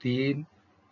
3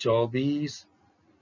24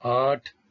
8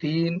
3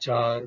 4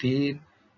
3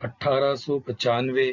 1895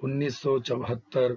1974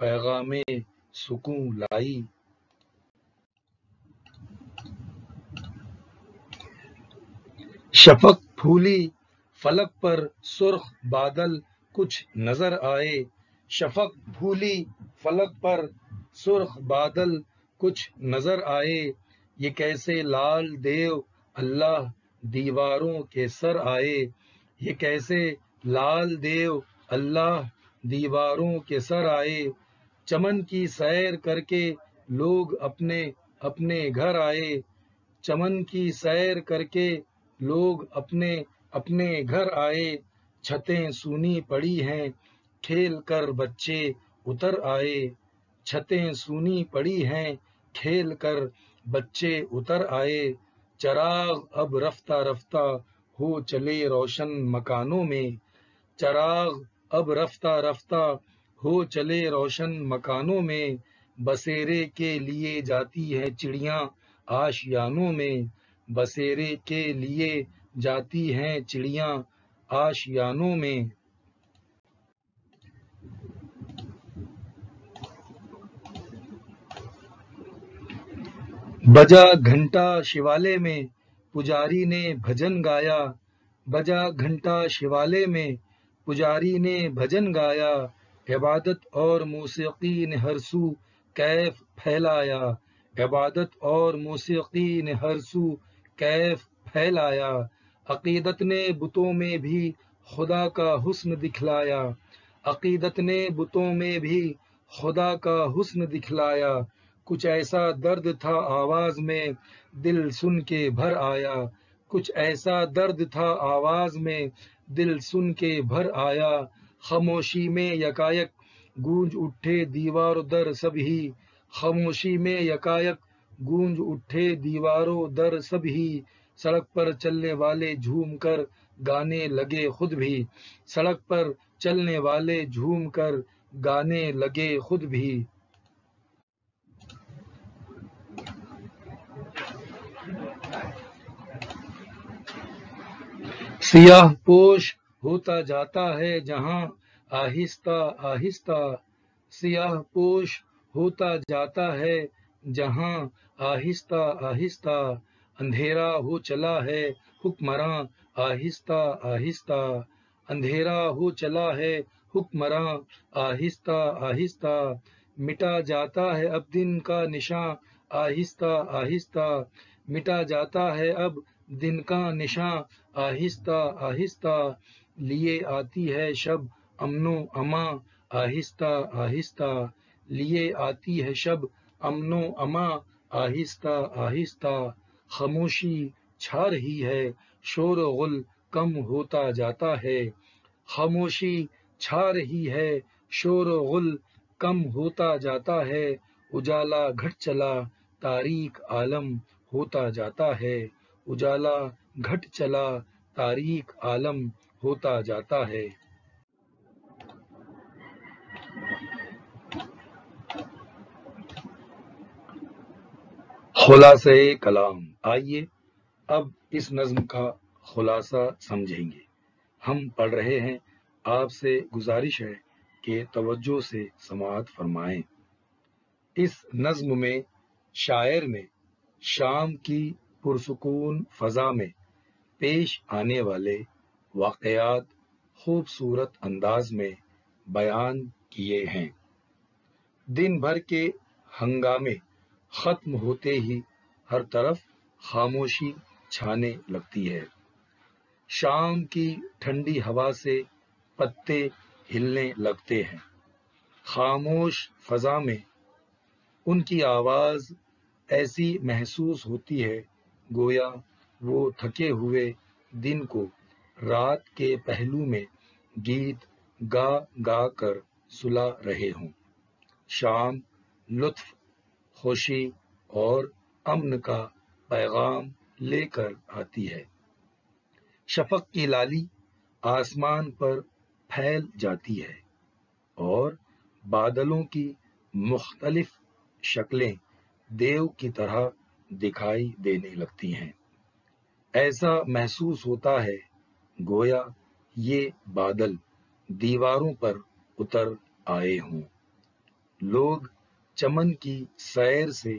پیغام سکون لائی۔ شفق پھولی فلک پر سرخ بادل کچھ نظر آئے، شفق پھولی فلک پر سرخ بادل کچھ نظر آئے، یہ کیسے لال دیو اللہ دیواروں کے سر آئے، یہ کیسے لال دیو اللہ دیواروں کے سر آئے، چمن کی سیر کر کے لوگ اپنے اپنے گھر آئے، چمن کی سیر کر کے لوگ اپنے اپنے گھر آئے، چھتیں سونی پڑی ہیں کھیل کر بچے اتر آئے، چھتیں سونی پڑی ہیں کھیل کر بچے اتر آئے، چراغ اب رفتہ رفتہ ہو چلے روشن مکانوں میں، چراغ اب رفتہ رفتہ ہو چلے روشن مکانوں میں، بسیرے کے لیے جاتی ہیں چڑیاں آشیانوں میں، بسیرے کے لیے جاتی ہیں چڑیاں آشیانوں میں۔ بجا گھنٹا شیوالے میں پجاری نے بھجن گایا، بجا گھنٹا شیوالے میں پجاری نے بھجن گایا، عبادت اور موسیقی نے ہر سو کیف پھیلایا، عبادت اور موسیقی نے ہر سو کیف پھیلایا، عقیدت نے بتوں میں بھی خدا کا حسن دکھلایا، عقیدت نے بتوں میں بھی خدا کا حسن دکھلایا، کچھ ایسا درد تھا آواز میں دل سن کے بھر آیا، کچھ ایسا درد تھا آواز میں دل سن کے بھر آیا، خاموشی میں یکایک گونج اٹھے دیوار و در سب ہی، خاموشی میں یکایک گونج اٹھے دیوار و در سب ہی، سڑک پر چلنے والے جھوم کر گانے لگے خود بھی، سڑک پر چلنے والے جھوم کر گانے لگے خود بھی۔ سیاہ پوش ہوتا جاتا ہے جہاں آہستہ آہستہ، سیاہ پوش ہوتا جاتا ہے جہاں آہستہ آہستہ، اندھیرا ہو چلا ہے حکمراں آہستہ آہستہ، اندھیرا ہو چلا ہے حکمراں آہستہ آہستہ، مٹا جاتا ہے اب دن کا نشاں آہستہ آہستہ، مٹا جاتا ہے اب دن کا نشاں آہستہ آہستہ، لیے آتی ہے شب امن و امان آہستہ آہستہ، لیے آتی ہے شب امن و امان آہستہ آہستہ، خاموشی چھا رہی ہے شور و غل کم ہوتا جاتا ہے، خاموشی چھا رہی ہے شور و غل کم ہوتا جاتا ہے، اجالا گھٹ چلا تاریک عالم ہوتا جاتا ہے، اجالا گھٹ چلا تاریک عالم ہوتا جاتا ہے۔ خلاصہ کلام، آئیے اب اس نظم کا خلاصہ سمجھیں گے۔ ہم پڑھ رہے ہیں، آپ سے گزارش ہے کہ توجہ سے سماعت فرمائیں۔ اس نظم میں شاعر نے شام کی پرسکون فضا میں پیش آنے والے واقعات خوبصورت انداز میں بیان کیے ہیں۔ دن بھر کے ہنگامے ختم ہوتے ہی ہر طرف خاموشی چھانے لگتی ہے، شام کی ٹھنڈی ہوا سے پتے ہلنے لگتے ہیں، خاموش فضا میں ان کی آواز ایسی محسوس ہوتی ہے گویا وہ تھکے ہوئے دن کو رات کے پہلو میں گیت گا گا کر سلا رہے ہوں۔ شام لطف، خوشی اور امن کا پیغام لے کر آتی ہے، شفق کی لالی آسمان پر پھیل جاتی ہے اور بادلوں کی مختلف شکلیں دیو کی طرح دکھائی دینے لگتی ہیں، ایسا محسوس ہوتا ہے گویا یہ بادل دیواروں پر اتر آئے ہوں۔ لوگ چمن کی سیر سے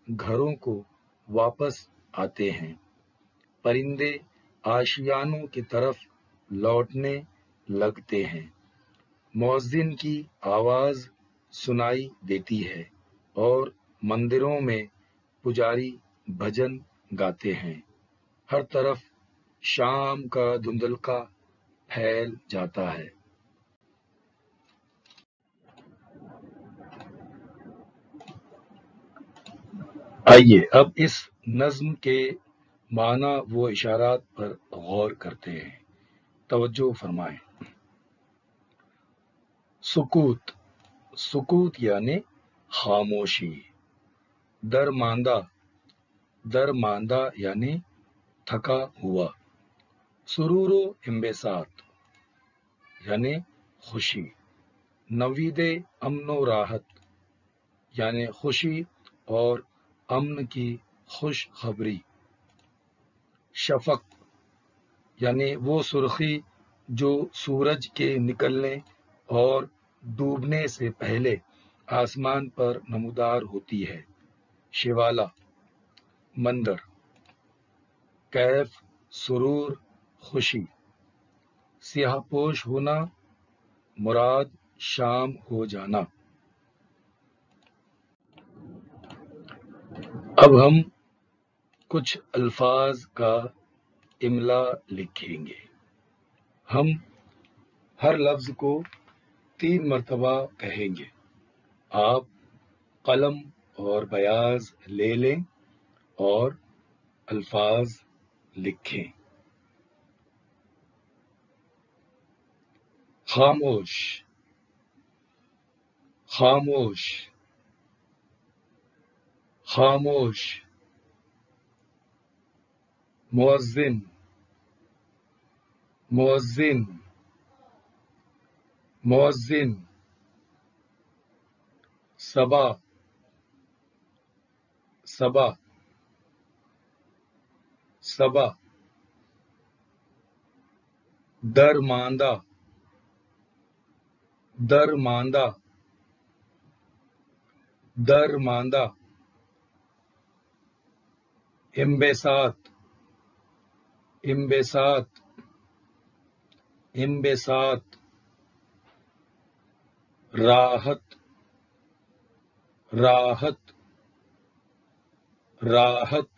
گھروں کو واپس آتے ہیں، پرندے آشیانوں کی طرف لوٹنے لگتے ہیں، مؤذن کی آواز سنائی دیتی ہے اور مندروں میں پجاری بھجن گاتے ہیں، ہر طرف شام کا دھندلکا پھیل جاتا ہے۔ آئیے اب اس نظم کے معنی و اشارات پر غور کرتے ہیں، توجہ فرمائیں۔ سکوت، سکوت یعنی خاموشی۔ درماندہ، درماندہ یعنی تھکا ہوا۔ سرور و انبساط یعنی خوشی۔ نوید امن و راحت یعنی خوشی اور امن کی خوش خبری۔ شفق یعنی وہ سرخی جو سورج کے نکلنے اور ڈوبنے سے پہلے آسمان پر نمودار ہوتی ہے۔ شوالا، مندر۔ کیف، سرور، خوشی۔ سیاہ پوش ہونا، مراد شام ہو جانا۔ اب ہم کچھ الفاظ کا املا لکھیں گے۔ ہم ہر لفظ کو 3 مرتبہ کہیں گے۔ آپ قلم اور بیاض لے لیں اور الفاظ لکھیں۔ خاموش، خاموش، خاموش۔ مؤذن، مؤذن، مؤذن۔ صبا، صبا، صبا۔ درماندہ، درماندہ، درماندہ۔ انبساط، انبساط، انبساط۔ راحت، راحت، راحت۔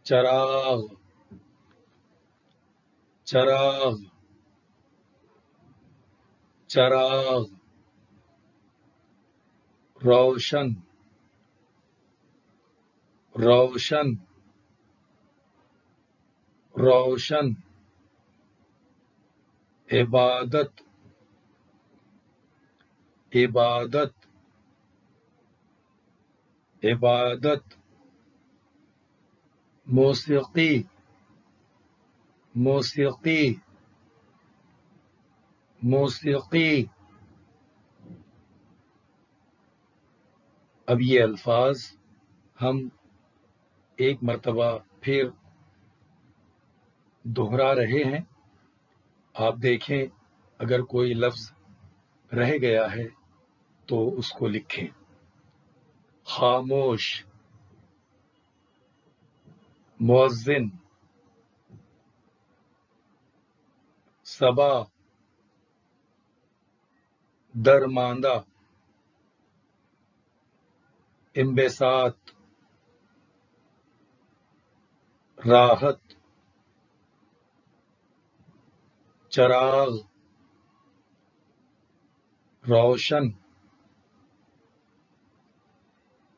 چراغ، چراغ، چراغ۔ روشن، روشن، روشن۔ عبادت، عبادت، عبادت۔ موسیقی، موسیقی، موسیقی۔ اب یہ الفاظ ہم ایک مرتبہ پھر دہرا رہے ہیں۔ آپ دیکھیں اگر کوئی لفظ رہ گیا ہے تو اس کو لکھیں۔ خاموش، مؤذن، صبا، درماندہ، انبساط، راحت، چراغ، روشن،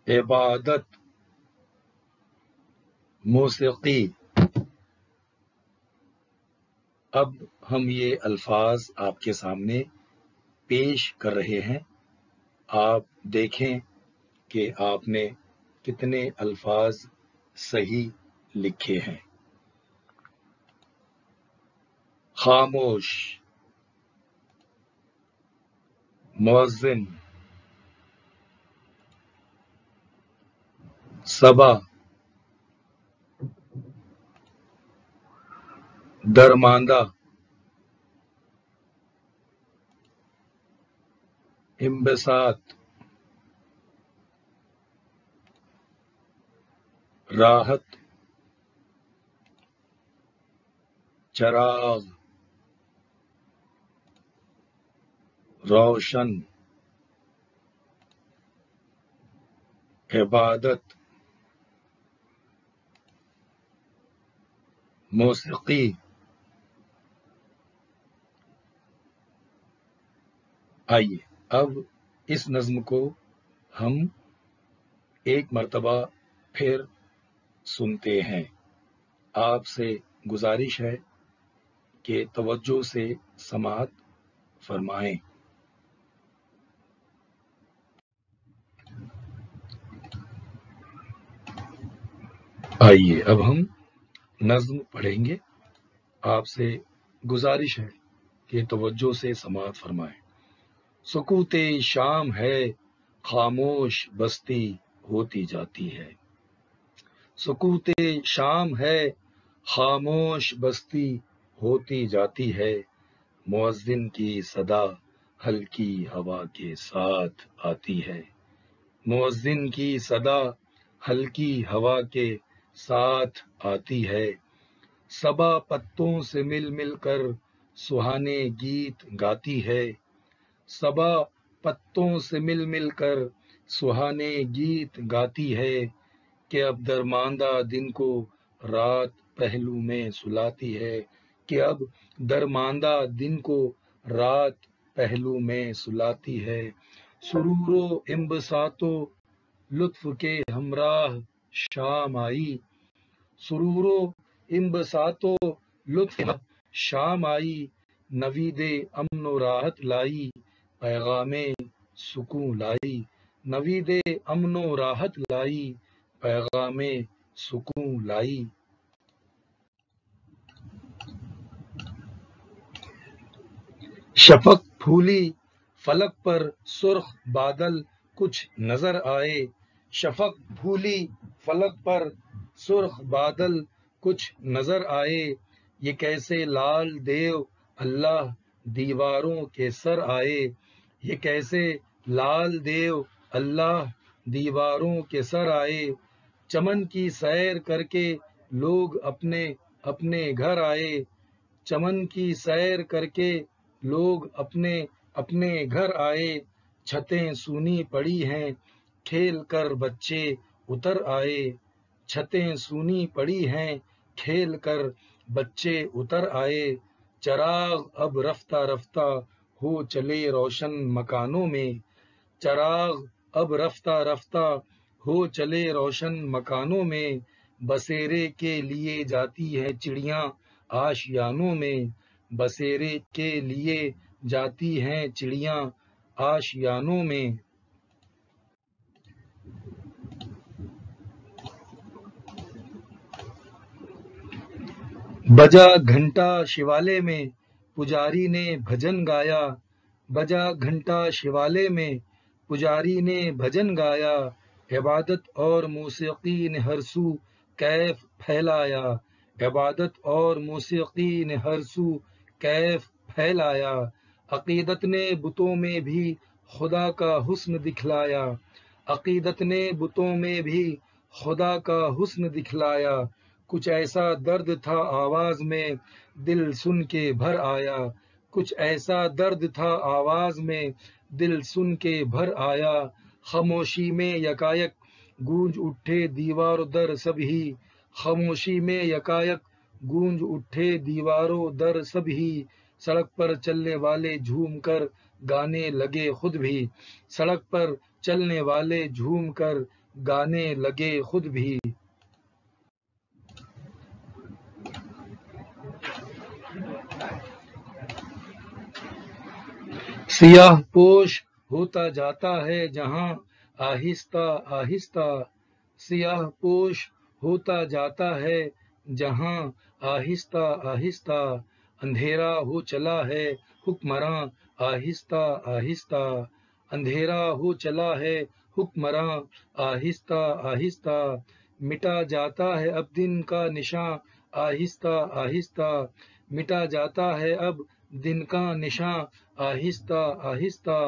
عبادت، موسیقی۔ اب ہم یہ الفاظ آپ کے سامنے پیش کر رہے ہیں، آپ دیکھیں کہ آپ نے کتنے الفاظ صحیح لکھے ہیں۔ خاموش، مؤذن، صبا، درماندہ، انبساط، راحت، چراغ، روشن، عبادت، موسیقی۔ آئیے اب اس نظم کو ہم ایک مرتبہ پھر سنتے ہیں۔ آپ سے گزارش ہے کہ توجہ سے سماعت فرمائیں۔ آئیے اب ہم نظم پڑھیں گے۔ آپ سے گزارش ہے کہ توجہ سے سماعت فرمائیں۔ سکوت شام ہے، خاموش بستی ہوتی جاتی ہے۔ سکوت شام ہے، خاموش بستی ہوتی جاتی ہے۔ مؤذن کی صدا ہلکی ہوا کے ساتھ آتی ہے۔ مؤذن کی صدا ہلکی ہوا کے ساتھ آتی ہے۔ صبا پتوں سے مل مل کر سہانے گیت گاتی ہے۔ صبا پتوں سے مل مل کر سہانے گیت گاتی ہے، کہ اب درماندہ دن کو رات پہلو میں سلاتی ہے، کہ اب درماندہ دن کو رات پہلو میں سلاتی ہے۔ سرور و انبساط و لطف کے ہمراہ شام آئی، سرور و انبساط و لطف شام آئی، نوید امن و راحت لائی، پیغام سکون لائی، نوید امن و راحت لائی، پیغام سکون لائی۔ شفق پھولی فلک پر سرخ بادل کچھ نظر آئے، شفق پھولی فلک پر سرخ بادل کچھ نظر آئے، یہ کیسے لال دیو اللہ دیواروں کے سر آئے، یہ کیسے لال دیو اللہ دیواروں کے سر آئے، چمن کی سیر کر کے لوگ اپنے اپنے گھر آئے، چمن کی سیر کر کے لوگ اپنے اپنے گھر آئے، چھتیں سونی پڑی ہیں کھیل کر بچے اتر آئے، چھتیں سونی پڑی ہیں کھیل کر بچے اتر آئے، چراغ اب رفتہ رفتہ ہو چلے روشن مکانوں میں، چراغ اب رفتہ رفتہ ہو چلے روشن مکانوں میں، بسیرے کے لیے جاتی ہے چڑیاں آشیانوں میں، بسیرے کے لیے جاتی ہیں چڑیاں آشیانوں میں۔ بجا گھنٹا شیوالے میں پجاری نے بھجن گایا، بجا گھنٹا شیوالے میں پجاری نے بھجن گایا، عبادت اور موسیقی نے ہر سو کیف پھیلایا، عبادت اور موسیقی نے ہر سو کیف پھیلایا، عقیدت نے بتوں میں بھی خدا کا حسن دکھلایا، عقیدت نے بتوں میں بھی خدا کا حسن دکھلایا، کچھ ایسا درد تھا آواز میں دل سن کے بھر آیا، کچھ ایسا درد تھا آواز میں دل سن کے بھر آیا، خاموشی میں یکایک گونج اٹھے دیوار و در سب ہی، خاموشی میں یکایک گونج اٹھے دیوار و در سب ہی، سڑک پر چلنے والے جھوم کر گانے لگے خود بھی، سڑک پر چلنے والے جھوم کر گانے لگے خود بھی۔ سیاہ پوش ہوتا جاتا ہے جہاں آہستہ آہستہ، سیاہ پوش ہوتا جاتا ہے جہاں آہستہ آہستہ، اندھیرا ہو چلا ہے حکمراں آہستہ آہستہ، اندھیرا ہو چلا ہے حکمراں آہستہ آہستہ، مٹا جاتا ہے اب دن کا نشاں آہستہ آہستہ، مٹا جاتا ہے اب دن کا نشاں آہستہ آہستہ،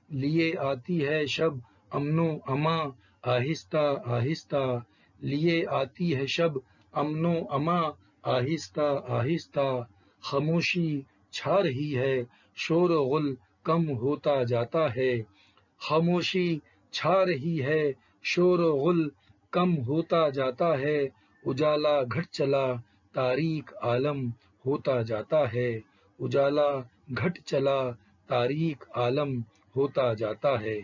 لیے آتی ہے شب امن و اما آہستہ آہستہ، لیے آتی ہے شب امن و اما آہستہ آہستہ، خاموشی چھا رہی ہے شور و غل کم ہوتا جاتا ہے، خاموشی چھا رہی ہے شور و غل کم ہوتا جاتا ہے، اجالا گھٹ چلا تاریک عالم ہوتا جاتا ہے، اجالا گھٹ چلا تاریک عالم ہوتا جاتا ہے۔